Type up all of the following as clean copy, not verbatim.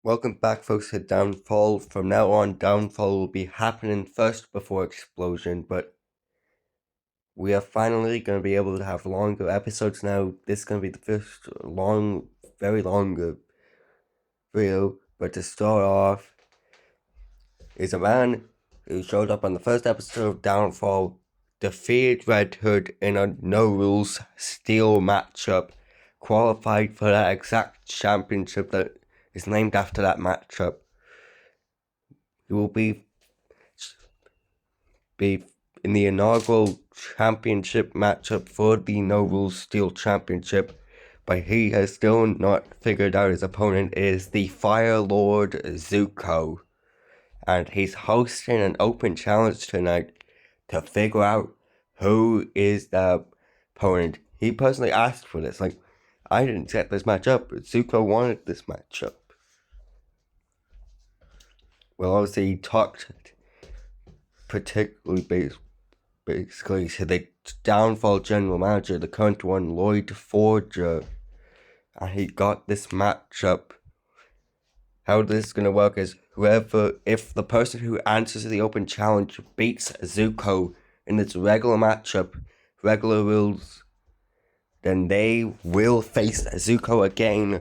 Welcome back, folks, to Downfall. From now on, Downfall will be happening first before Explosion, but we are finally going to be able to have longer episodes now. This is going to be the first very long video, but to start off, is a man who showed up on the first episode of Downfall, defeated Red Hood in a no-rules steel matchup, qualified for that exact championship that is named after that matchup. He will be in the inaugural championship matchup for the No Rules Steel Championship, but he has still not figured out his opponent is the Fire Lord Zuko, and he's hosting an open challenge tonight to figure out who is the opponent. He personally asked for this, I didn't set this match up, Zuko wanted this matchup. Well, obviously he talked particularly basically to the Downfall general manager, the current one, Lloyd Forger, and he got this matchup. How this is going to work is if the person who answers the open challenge beats Zuko in this regular matchup, regular rules, then they will face Zuko again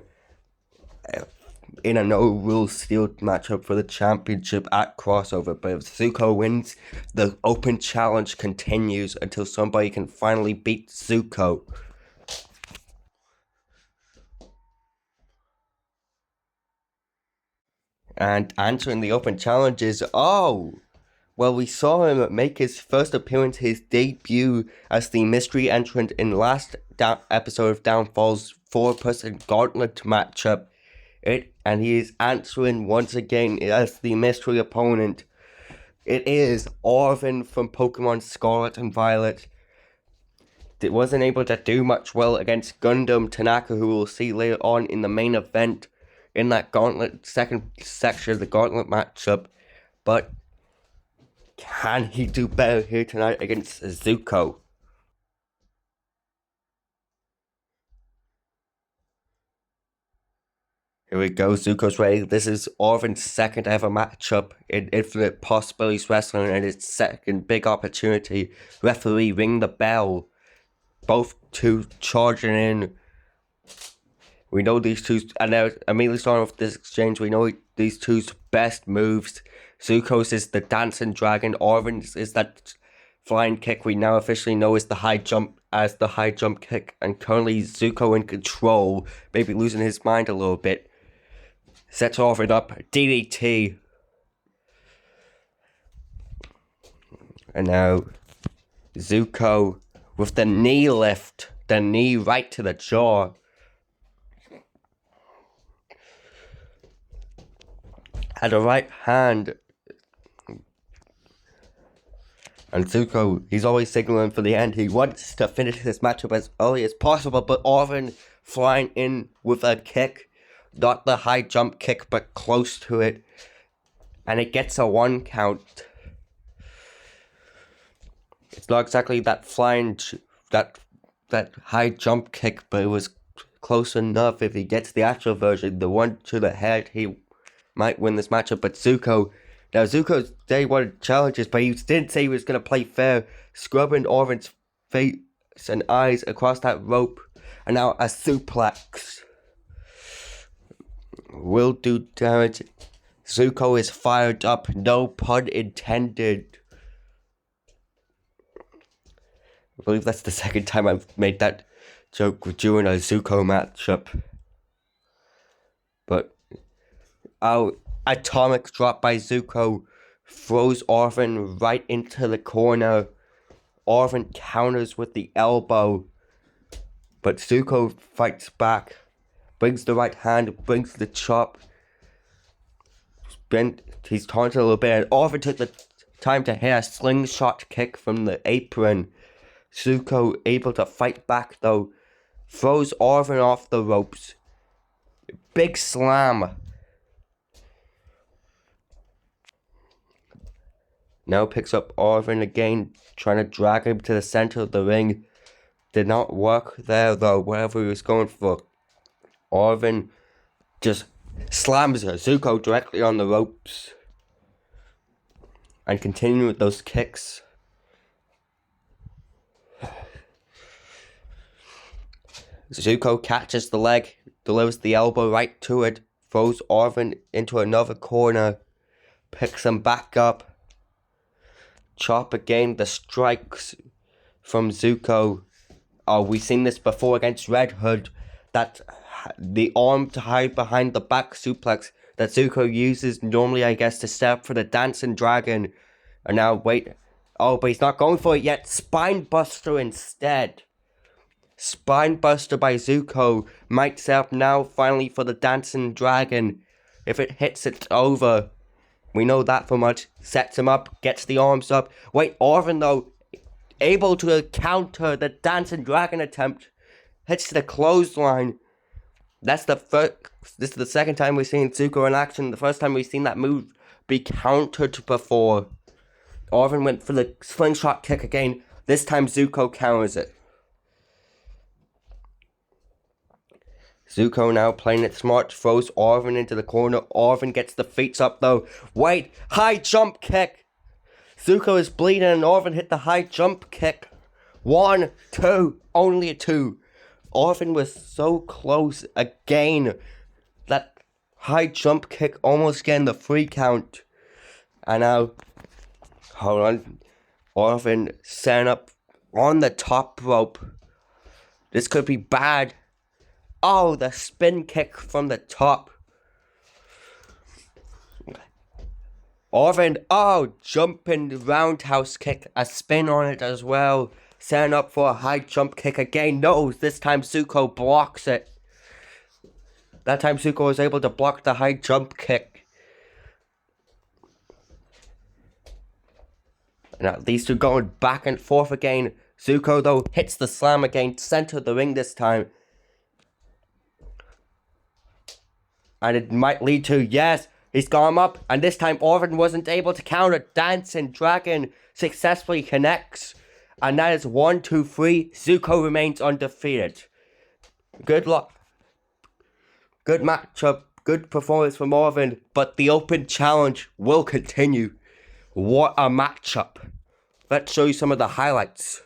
in a no-rules steel matchup for the championship at crossover. But if Zuko wins, the open challenge continues until somebody can finally beat Zuko. And answering the open challenge is, we saw him make his first appearance, his debut as the mystery entrant in last episode of Downfall's 4-person gauntlet matchup. And he is answering once again as the mystery opponent. It is Orvin from Pokemon Scarlet and Violet. It wasn't able to do much well against Gundham Tanaka, who we'll see later on in the main event in that gauntlet second section of the gauntlet matchup. But can he do better here tonight against Zuko? Here we go, Zuko's ready. This is Orvin's second ever matchup in Infinite Possibilities Wrestling and his second big opportunity. Referee, ring the bell. Both two charging in. We know these two, and now immediately starting off this exchange, we know these two's best moves. Zuko's is the dancing dragon, Orvin's is that flying kick we now officially know is the high jump kick, and currently Zuko in control, maybe losing his mind a little bit. Sets Orvin up, DDT. And now Zuko with the knee lift, the knee right to the jaw. And a right hand. And Zuko, he's always signaling for the end. He wants to finish this matchup as early as possible, but Orvin flying in with a kick. Not the high jump kick, but close to it. And it gets a 1 count. It's not exactly that flying, that high jump kick, but it was close enough. If he gets the actual version, the one to the head, he might win this matchup. But Zuko's day one challenges, but he didn't say he was going to play fair. Scrubbing Orvin's face and eyes across that rope. And now a suplex will do damage. Zuko is fired up, no pun intended. I believe that's the second time I've made that joke during a Zuko matchup. But atomic drop by Zuko throws Orvin right into the corner. Orvin counters with the elbow, but Zuko fights back. Brings the right hand, brings the chop. He's taunted a little bit, and Orvin took the time to hit a slingshot kick from the apron. Zuko able to fight back though. Throws Orvin off the ropes. Big slam. Now picks up Orvin again, trying to drag him to the center of the ring. Did not work there though, whatever he was going for. Orvin just slams Zuko directly on the ropes. And continue with those kicks. Zuko catches the leg, delivers the elbow right to it, throws Orvin into another corner, picks him back up. Chop again, the strikes from Zuko. Oh, we've seen this before against Red Hood, that the arm to hide behind the back suplex that Zuko uses normally, I guess, to set up for the Dancing Dragon. And now, wait. Oh, but he's not going for it yet. Spinebuster instead. Spinebuster by Zuko might set up now, finally, for the Dancing Dragon. If it hits, it's over. We know that for much. Sets him up, gets the arms up. Wait, Orvin, though, able to counter the Dancing Dragon attempt. Hits the clothesline. This is the second time we've seen Zuko in action. The first time we've seen that move be countered before. Orvin went for the slingshot kick again. This time Zuko counters it. Zuko now playing it smart, throws Orvin into the corner. Orvin gets the feet up though. Wait, high jump kick. Zuko is bleeding and Orvin hit the high jump kick. 1, 2, only a 2. Orvin was so close again. That high jump kick almost getting the 3 count. And now, hold on. Orvin setting up on the top rope. This could be bad. Oh, the spin kick from the top. Orvin, oh, jumping roundhouse kick. A spin on it as well. Setting up for a high jump kick again. No, this time Zuko blocks it. That time Zuko was able to block the high jump kick. Now these two going back and forth again. Zuko though hits the slam again. Center of the ring this time. And it might lead to, yes, he's got him up. And this time Orvin wasn't able to counter. Dancing Dragon successfully connects. And that is 1, 2, 3. Zuko remains undefeated. Good luck. Good matchup. Good performance from Orvin. But the open challenge will continue. What a matchup. Let's show you some of the highlights.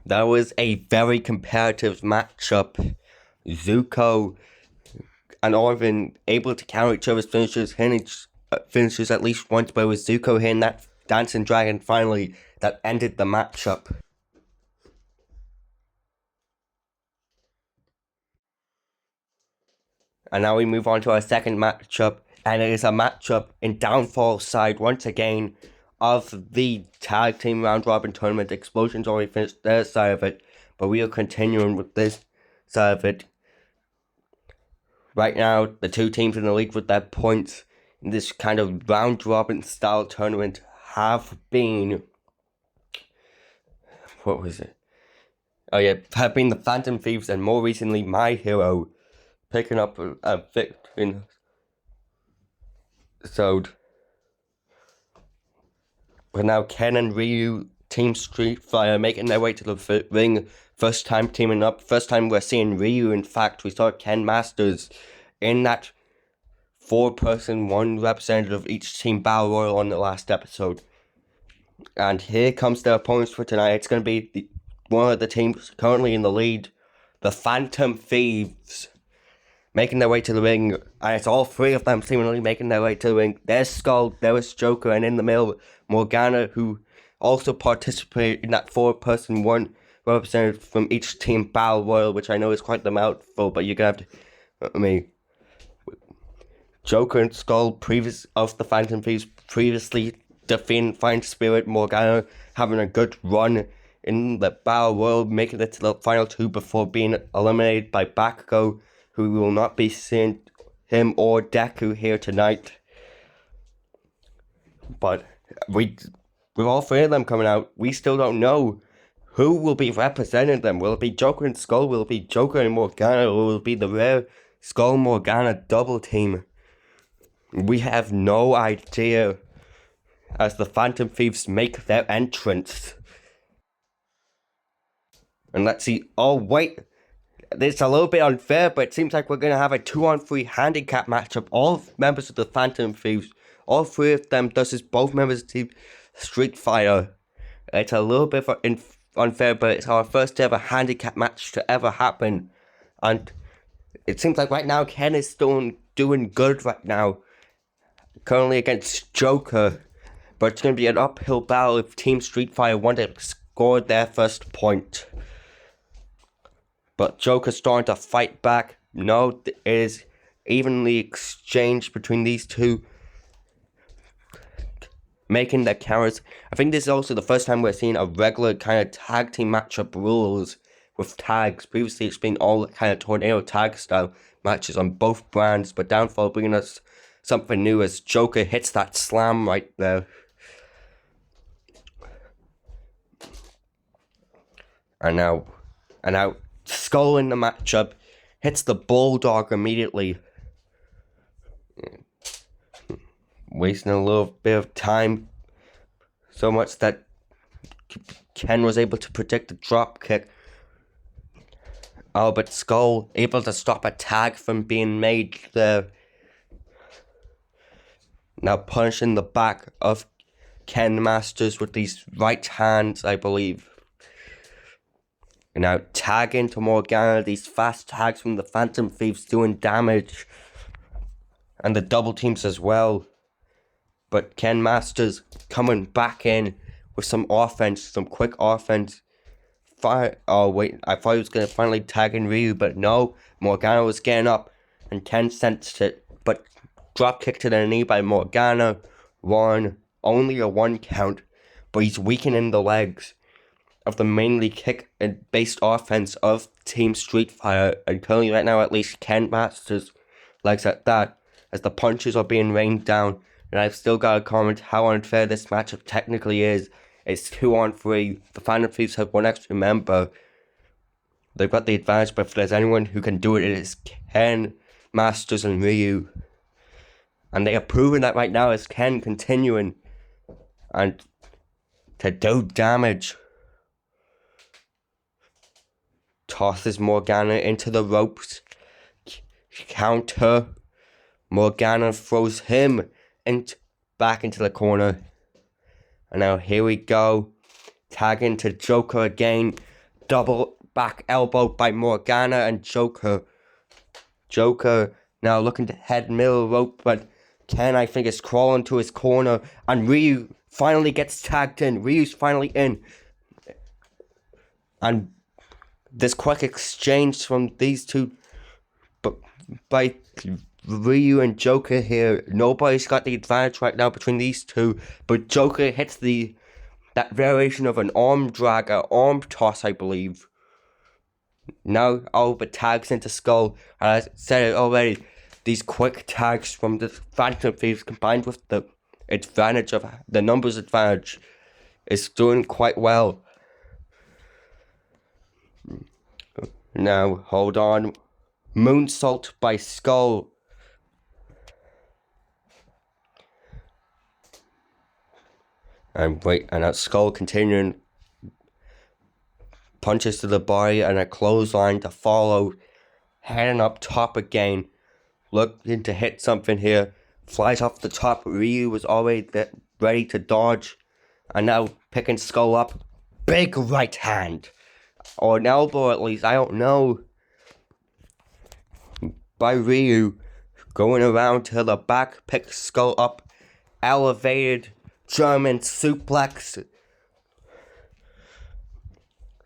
That was a very competitive matchup. Zuko and Orvin able to counter each other's finishes, hitting finishes at least once, but it was Zuko hitting that Dancing Dragon finally that ended the matchup. And now we move on to our second matchup, and it is a matchup in Downfall side once again of the tag team round robin tournament. Explosion's already finished their side of it, but we are continuing with this side of it. Right now, the two teams in the league with their points in this kind of round robin style tournament have been, what was it? Oh yeah, have been the Phantom Thieves and more recently My Hero, picking up a victory. So, but now Ken and Ryu, Team Street Fighter, making their way to the ring. First time teaming up. First time we're seeing Ryu. In fact, we saw Ken Masters in that 4-person, 1 representative of each team battle royal on the last episode. And here comes their opponents for tonight. It's going to be one of the teams currently in the lead, the Phantom Thieves, making their way to the ring. And it's all 3 of them seemingly making their way to the ring. There's Skull, there's Joker, and in the middle, Morgana, who also participated in that 4-person, 1 representative from each team battle royal, which I know is quite the mouthful, but you're going to have to, Joker and Skull, previous of the Phantom Thieves, previously defeating Fine Spirit. Morgana having a good run in the Battle Royal, making it to the final 2 before being eliminated by Bakugo, who will not be seeing him or Deku here tonight. But with all 3 of them coming out, we still don't know who will be representing them. Will it be Joker and Skull? Will it be Joker and Morgana? Or will it be the rare Skull Morgana double team? We have no idea as the Phantom Thieves make their entrance. And let's see. Oh, wait. It's a little bit unfair, but it seems like we're going to have a 2-on-3 handicap matchup. All members of the Phantom Thieves, all 3 of them, thus is both members of Team Street Fighter. It's a little bit unfair, but it's our first ever handicap match to ever happen. And it seems like right now Ken is still doing good right now. Currently against Joker. But it's going to be an uphill battle if Team Street Fighter want to score their first point. But Joker's starting to fight back. No, it is evenly exchanged between these two, making the counters. I think this is also the first time we're seeing a regular kind of tag team matchup rules with tags. Previously, it's been all kind of tornado tag style matches on both brands, but Downfall bringing us something new as Joker hits that slam right there. And now Skull in the matchup hits the Bulldog immediately, wasting a little bit of time, so much that Ken was able to predict the drop kick. Oh, but Skull able to stop a tag from being made there. Now punishing the back of Ken Masters with these right hands, I believe. And now tagging to Morgana, these fast tags from the Phantom Thieves doing damage. And the double teams as well. But Ken Masters coming back in with some offense, some quick offense. Oh wait, I thought he was going to finally tag in Ryu, but no. Morgana was getting up and Ken sensed it. But drop kick to the knee by Morgana. Only a 1 count. But he's weakening the legs of the mainly kick and based offense of Team Street Fighter, and currently right now at least Ken Masters legs at that, as the punches are being rained down. And I've still got to comment how unfair this matchup technically is. It's 2-on-3. The Phantom Thieves have 1 extra member. They've got the advantage, but if there's anyone who can do it, it is Ken, Masters, and Ryu. And they are proving that right now as Ken continuing and to do damage. Tosses Morgana into the ropes. Counter. Morgana throws him back into the corner. And now here we go. Tagging to Joker again. Double back elbow by Morgana and Joker. Joker now looking to head middle rope, but Ken, I think, is crawling to his corner. And Ryu finally gets tagged in. Ryu's finally in. And this quick exchange from these two, but by Ryu and Joker here, nobody's got the advantage right now between these two. But Joker hits that variation of an arm drag, an arm toss, I believe. Now but tags into Skull. And as I said it already, these quick tags from the Phantom Thieves combined with the advantage of the numbers advantage is doing quite well. Now, hold on. Moonsault by Skull. And that Skull continuing. Punches to the body and a clothesline to follow. Heading up top again. Looking to hit something here. Flies off the top. Ryu was already ready to dodge. And now picking Skull up. Big right hand. Or an elbow at least, I don't know. By Ryu. Going around to the back, picks Skull up. Elevated German suplex.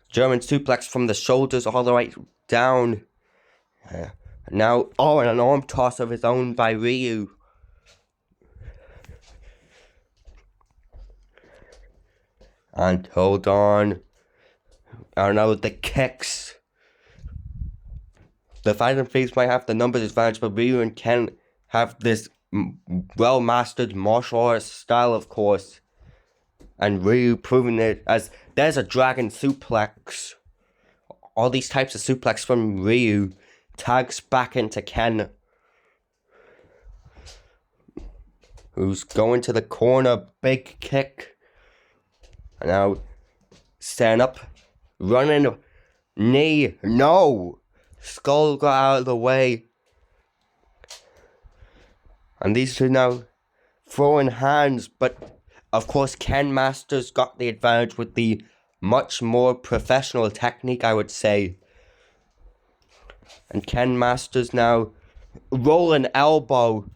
German suplex from the shoulders all the way down. Now, and an arm toss of his own by Ryu. And hold on. I don't know, the kicks. The Phantom Thieves might have the numbers advantage, but Ryu and Ken have this well-mastered martial arts style, of course. And Ryu proving it as there's a dragon suplex. All these types of suplex from Ryu tags back into Ken, who's going to the corner, big kick. And now stand up, running, knee, no! Skull got out of the way. And these two now throwing hands, but of course Ken Masters got the advantage with the much more professional technique, I would say. And Ken Masters now rolling elbow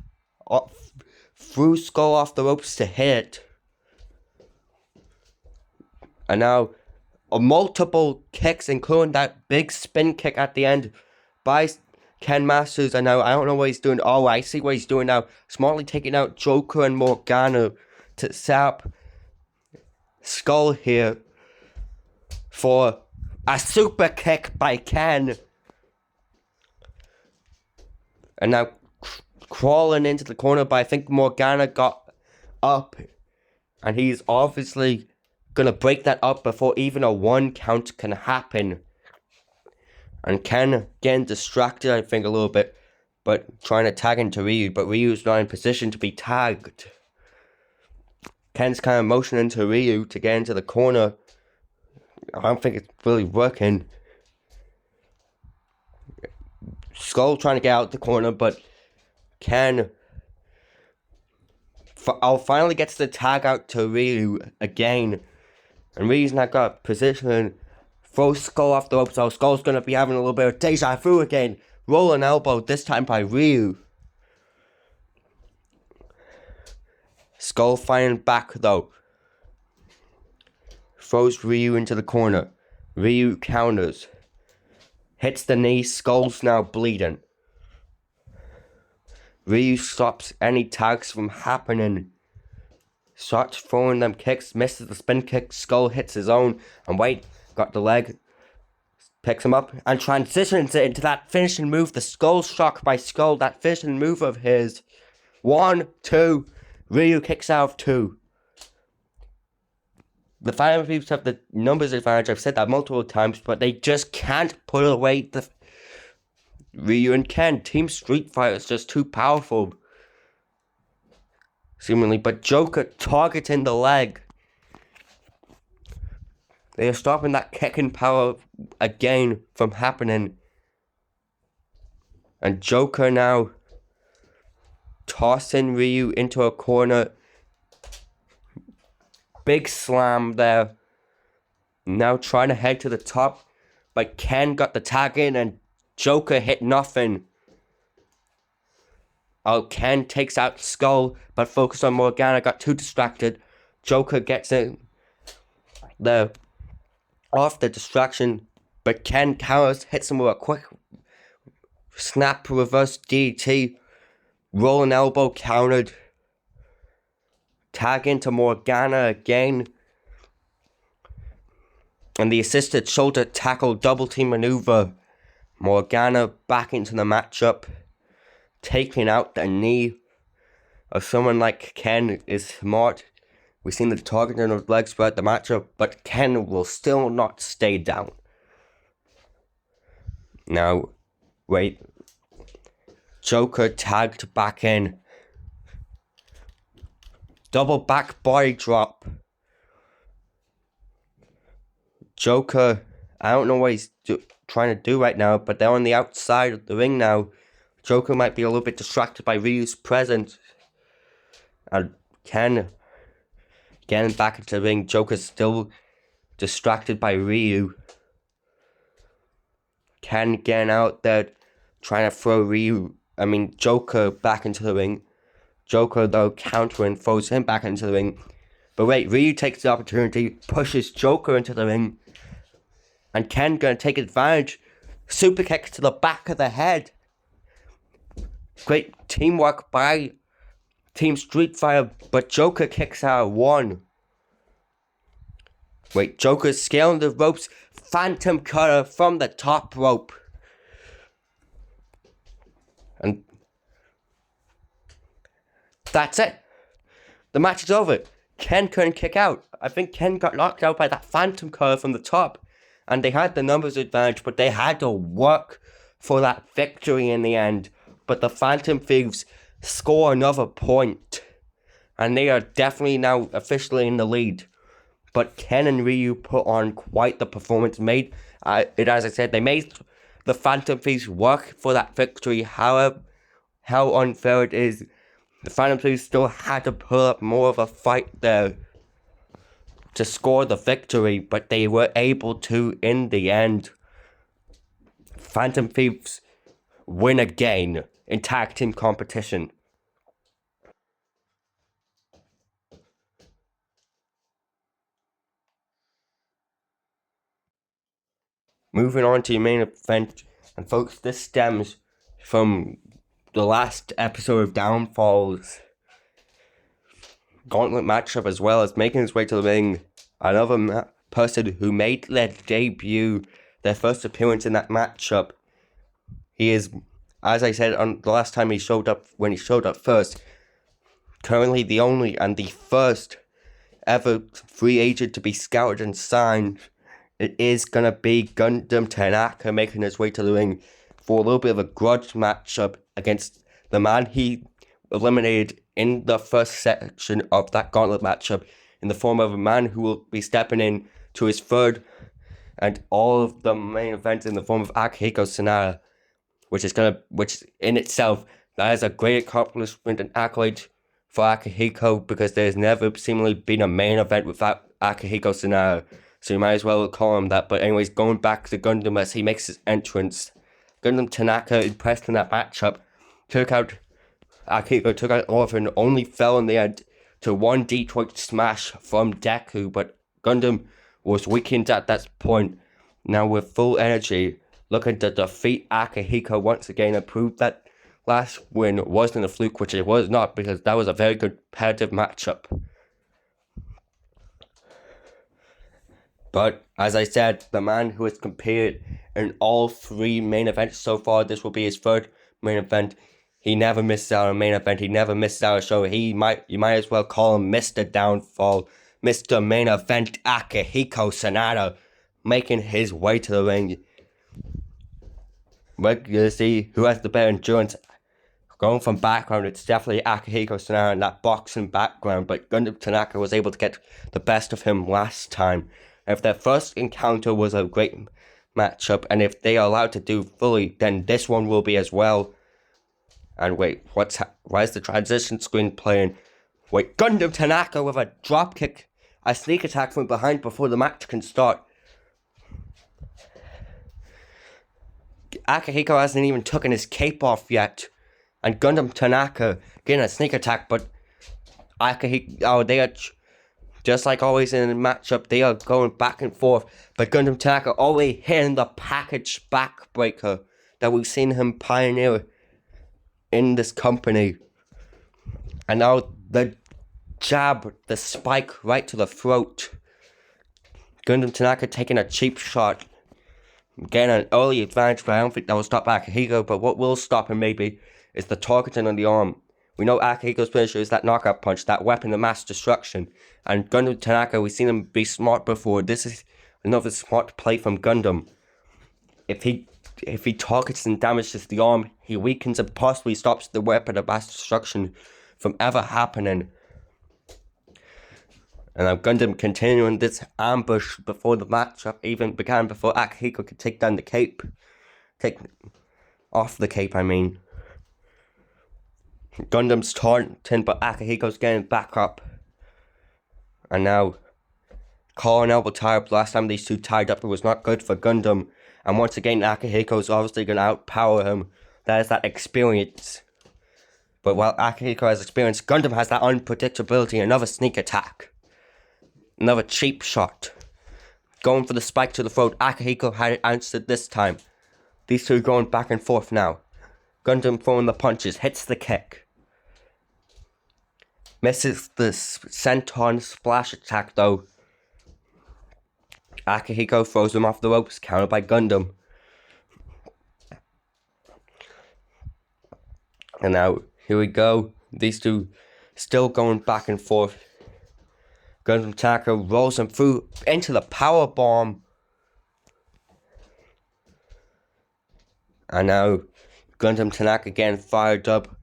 through Skull off the ropes to hit. And now multiple kicks, including that big spin kick at the end by Ken Masters. And now I don't know what he's doing. Oh, I see what he's doing now. Smartly taking out Joker and Morgana to set up Skull here for a super kick by Ken. And now crawling into the corner, but I think Morgana got up. And he's obviously gonna break that up before even a 1 count can happen. And Ken getting distracted, I think, a little bit, but trying to tag into Ryu, but Ryu's not in position to be tagged. Ken's kind of motioning to Ryu to get into the corner. I don't think it's really working. Skull trying to get out the corner, but Ken finally gets the tag out to Ryu again. And Ryu's now got position, throws Skull off the ropes, so Skull's going to be having a little bit of deja vu again. Rolling elbow, this time by Ryu. Skull fighting back though. Throws Ryu into the corner. Ryu counters. Hits the knee, Skull's now bleeding. Ryu stops any tags from happening. Starts throwing them kicks, misses the spin kick, Skull hits his own, and wait, got the leg, picks him up, and transitions it into that finishing move, the Skull shock by Skull, that finishing move of his. 1, 2, Ryu kicks out of 2. The Phantom Thieves have the numbers advantage, I've said that multiple times, but they just can't put away the Ryu and Ken. Team Street Fighter is just too powerful, seemingly, but Joker targeting the leg. They are stopping that kicking power again from happening. And Joker now tossing Ryu into a corner. Big slam there. Now trying to head to the top, but Ken got the tag in and Joker hit nothing. Oh, Ken takes out Skull, but focused on Morgana, got too distracted. Joker gets in there off the distraction, but Ken counters, hits him with a quick snap reverse DDT. Rolling elbow countered. Tag into Morgana again. And the assisted shoulder tackle double team maneuver. Morgana back into the matchup. Taking out the knee of someone like Ken is smart. We've seen the targeting of legs throughout the matchup, but Ken will still not stay down. Now, wait. Joker tagged back in. Double back body drop. Joker, I don't know what he's trying to do right now, but they're on the outside of the ring now. Joker might be a little bit distracted by Ryu's presence. And Ken getting back into the ring. Joker's still distracted by Ryu. Ken getting out there, trying to throw Joker back into the ring. Joker, though, countering, throws him back into the ring. But wait, Ryu takes the opportunity, pushes Joker into the ring. And Ken gonna take advantage. Super kick to the back of the head. Great teamwork by Team Street Fighter, but Joker kicks out of 1. Wait, Joker's scaling the ropes, Phantom cutter from the top rope. And that's it. The match is over. Ken couldn't kick out. I think Ken got knocked out by that Phantom cutter from the top. And they had the numbers advantage, but they had to work for that victory in the end. But the Phantom Thieves score another point. And they are definitely now officially in the lead. But Ken and Ryu put on quite the performance. As I said, they made the Phantom Thieves work for that victory. However, how unfair it is. The Phantom Thieves still had to put up more of a fight there to score the victory, but they were able to in the end. Phantom Thieves win again in tag team competition. Moving on to your main event, and folks, this stems from the last episode of Downfall's gauntlet matchup, as well as making his way to the ring. Another person who made their debut, their first appearance in that matchup. He is, as I said on the last time when he showed up first, currently the only and the first ever free agent to be scouted and signed. It is going to be Gundham Tanaka making his way to the ring for a little bit of a grudge matchup against the man he eliminated in the first section of that gauntlet matchup, in the form of a man who will be stepping in to his third and all of the main events in the form of Akihiko Sanada, which in itself, that is a great accomplishment and accolade for Akihiko, because there's never seemingly been a main event without Akihiko Sanada. So you might as well call him that. But anyways, going back to Gundham as he makes his entrance. Gundham Tanaka impressed in that matchup. Akihiko took out Orphan and only fell in the end to one Detroit smash from Deku. But Gundham was weakened at that point. Now with full energy, looking to defeat Akihiko once again and prove that last win wasn't a fluke, which it was not, because that was a very good competitive matchup. But, as I said, the man who has competed in all three main events so far, this will be his third main event. He never misses out on a main event. He never misses out a show. You might as well call him Mr. Downfall, Mr. Main Event Akihiko Sanada, making his way to the ring. We're going to see who has the better endurance. Going from background, it's definitely Akihiko Sanada in that boxing background, but Gundham Tanaka was able to get the best of him last time. If their first encounter was a great matchup, and if they are allowed to do fully, then this one will be as well. And wait, why is the transition screen playing? Wait, Gundham Tanaka with a drop kick, a sneak attack from behind before the match can start. Akihiko hasn't even taken his cape off yet, and Gundham Tanaka getting a sneak attack, but they are, just like always in a matchup, they are going back and forth, but Gundham Tanaka always hitting the package backbreaker that we've seen him pioneer in this company. And now the jab, the spike right to the throat. Gundham Tanaka taking a cheap shot, getting an early advantage, but I don't think that will stop Akihiko. But what will stop him maybe is the targeting on the arm. We know Akihiko's finisher is that knockout punch, that weapon of mass destruction. And Gundham Tanaka, we've seen him be smart before. This is another smart play from Gundham. If he targets and damages the arm, he weakens and possibly stops the weapon of mass destruction from ever happening. And now Gundham continuing this ambush before the matchup even began, before Akihiko could take down the cape. Take off the cape, I mean. Gundham's taunting, but Akihiko's getting back up. And now, collar and elbow tie up. Last time these two tied up, it was not good for Gundham. And once again, Akihiko's obviously going to outpower him. That is that experience. But while Akihiko has experience, Gundham has that unpredictability. Another sneak attack. Another cheap shot. Going for the spike to the throat. Akihiko had it answered this time. These two going back and forth now. Gundham throwing the punches. Hits the kick. Misses the senton splash attack though. Akihiko throws him off the ropes, countered by Gundham. And now, here we go. These two still going back and forth. Gundham Tanaka rolls him through into the power bomb. And now, Gundham Tanaka getting fired up.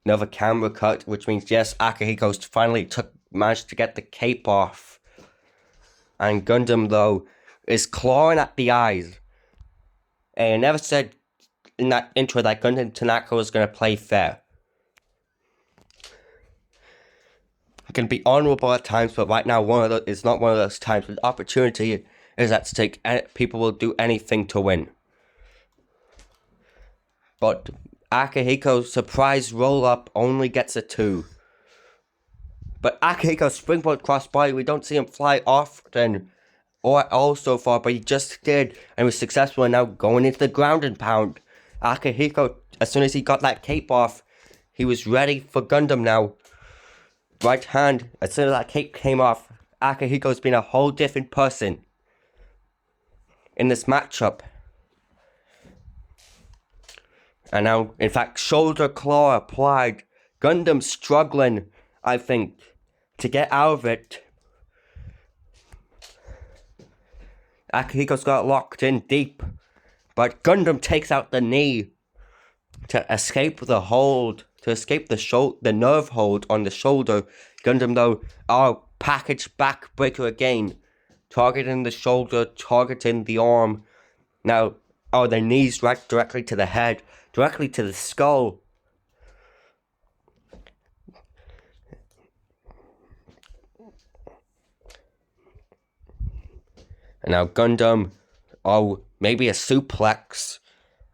Another camera cut, which means yes, Akihiko's finally managed to get the cape off. And Gundham, though, is clawing at the eyes. And I never said in that intro that Gundham Tanaka was going to play fair. It can be honorable at times, but right now it's not one of those times. The opportunity is at stake. People will do anything to win. But Akihiko's surprise roll-up only gets a 2. But Akihiko's springboard crossbody, we don't see him fly often or at all so far, but he just did and was successful, and now going into the ground and pound. Akihiko, as soon as he got that cape off, he was ready for Gundham now. Right hand, as soon as that cape came off, Akihiko's been a whole different person in this matchup. And now, in fact, shoulder claw applied. Gundham struggling, I think, to get out of it. Akihiko's got locked in deep, but Gundham takes out the knee to escape the hold, to escape the nerve hold on the shoulder. Gundham, though, package backbreaker again, targeting the shoulder, targeting the arm. Now, the knees right directly to the head, directly to the skull. And now Gundham, maybe a suplex.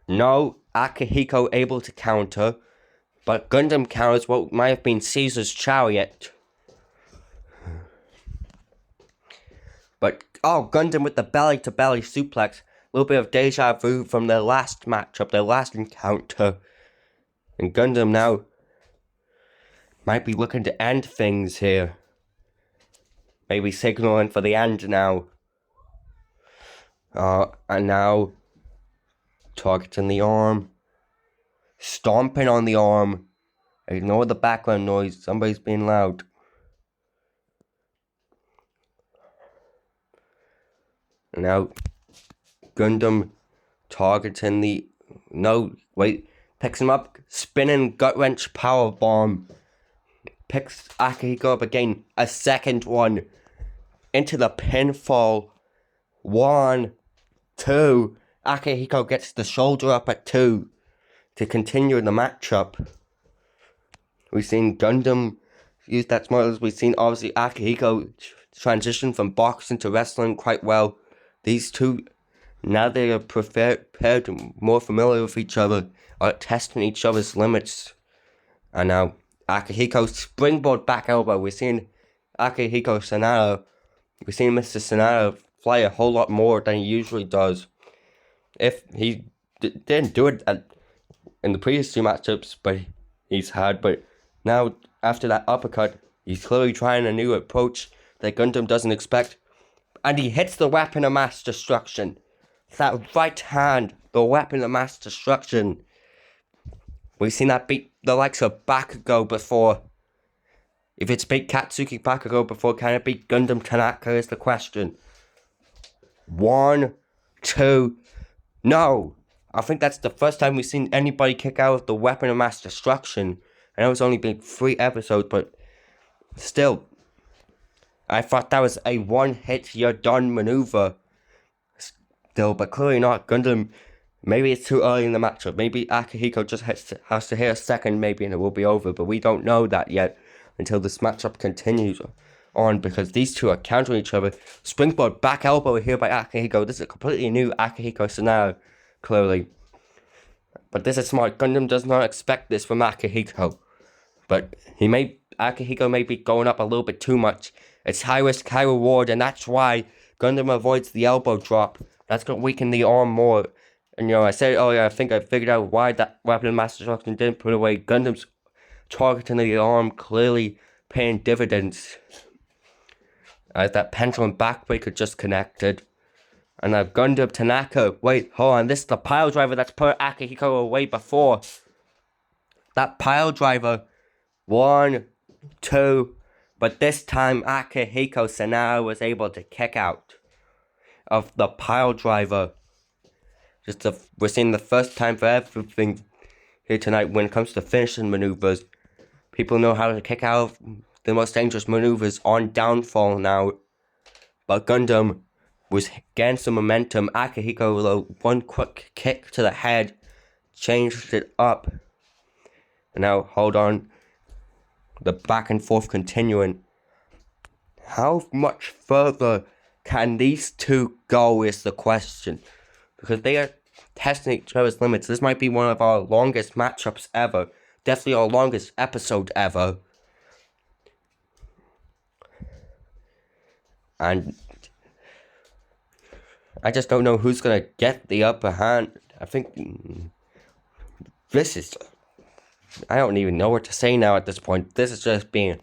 No, Akihiko able to counter, but Gundham counters what might have been Caesar's chariot. But, Gundham with the belly-to-belly suplex. A little bit of deja vu from the last matchup, the last encounter. And Gundham now might be looking to end things here. Maybe signaling for the end now. And now targeting the arm. Stomping on the arm. Ignore the background noise. Somebody's being loud. And now Gundham targeting the... Picks him up. Spinning gut wrench power bomb. Picks Akihiko up again. A second one. Into the pinfall. 1, 2. Akihiko gets the shoulder up at 2 to continue the matchup. We've seen Gundham use that smart. We've seen obviously Akihiko transition from boxing to wrestling quite well. These two, now they are prepared, more familiar with each other, are testing each other's limits. And now Akihiko's springboard back elbow. We're seeing Akihiko Sanada. We're seeing Mr. Sanada fly a whole lot more than he usually does. If he didn't do it in the previous 2 matchups, but now after that uppercut, he's clearly trying a new approach that Gundham doesn't expect, and he hits the weapon of mass destruction. That right hand, the weapon of mass destruction. We've seen that beat the likes of Bakugo before. If it's beat Katsuki Bakugo before, can it beat Gundham Tanaka is the question. 1, 2, no. I think that's the first time we've seen anybody kick out of the weapon of mass destruction. I know it's only been 3 episodes, but still. I thought that was a one-hit, you're done maneuver. Still, but clearly not. Gundham, maybe it's too early in the matchup. Maybe Akihiko just has to hit a second maybe and it will be over. But we don't know that yet until this matchup continues on, because these two are countering each other. Springboard back elbow here by Akihiko. This is a completely new Akihiko Sanada, clearly. But this is smart. Gundham does not expect this from Akihiko. But Akihiko may be going up a little bit too much. It's high risk, high reward, and that's why Gundham avoids the elbow drop. That's going to weaken the arm more. And I said earlier, I think I figured out why that weapon of mass destruction didn't put away. Gundam's targeting the arm, clearly paying dividends. As that pendulum backbreaker just connected. And now Gundham Tanaka, wait, hold on, this is the pile driver that's put Akihiko away before. That pile driver, 1, 2, but this time Akihiko Sanada was able to kick out of the pile driver. We're seeing the first time for everything here tonight when it comes to finishing maneuvers. People know how to kick out of the most dangerous maneuvers on downfall now. But Gundham was getting some momentum. Akihiko with a one quick kick to the head changed it up. And now, hold on. The back and forth continuing. How much further can these two go is the question. Because they are testing each other's limits. This might be one of our longest matchups ever. Definitely our longest episode ever. And I just don't know who's going to get the upper hand. I think this is... I don't even know what to say now at this point. This is just being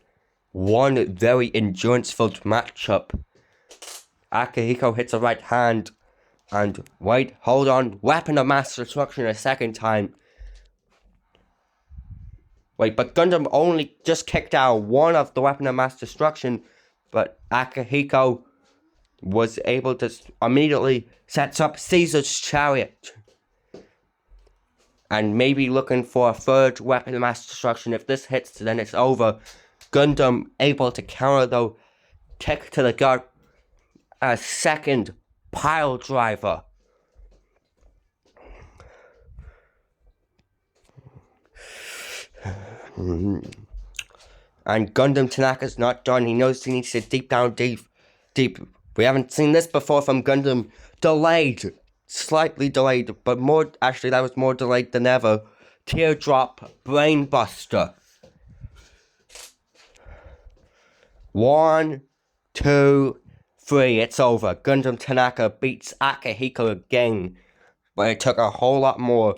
one very endurance-filled matchup. Akihiko hits a right hand. And wait, hold on. Weapon of mass destruction a second time. Wait, but Gundham only just kicked out one of the weapon of mass destruction. But Akihiko was able to immediately sets up Caesar's chariot. And maybe looking for a third weapon of mass destruction. If this hits, then it's over. Gundham able to counter though. Kick to the gut. A second pile driver. And Gundham Tanaka's not done. He knows he needs to deep. We haven't seen this before from Gundham. Delayed. Slightly delayed, but more, actually that was more delayed than ever. Teardrop Brainbuster. 1, 2, 3, it's over. Gundham Tanaka beats Akihiko again, but it took a whole lot more.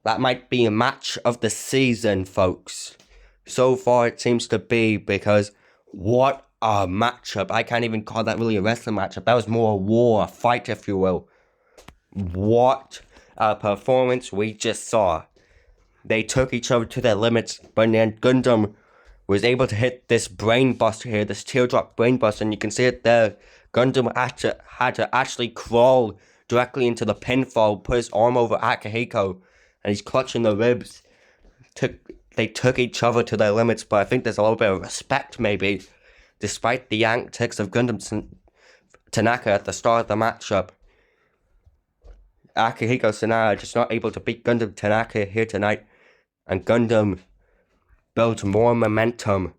That might be a match of the season, folks. So far it seems to be, because what a matchup. I can't even call that really a wrestling matchup. That was more a war, a fight, if you will. What a performance we just saw. They took each other to their limits, but then Gundham was able to hit this brainbuster here, this teardrop brainbuster, and you can see it there. Gundham had to actually crawl directly into the pinfall, put his arm over Akihiko, and he's clutching the ribs. They took each other to their limits, but I think there's a little bit of respect, maybe. Despite the antics of Gundham Tanaka at the start of the matchup, Akihiko Sanada just not able to beat Gundham Tanaka here tonight, and Gundham built more momentum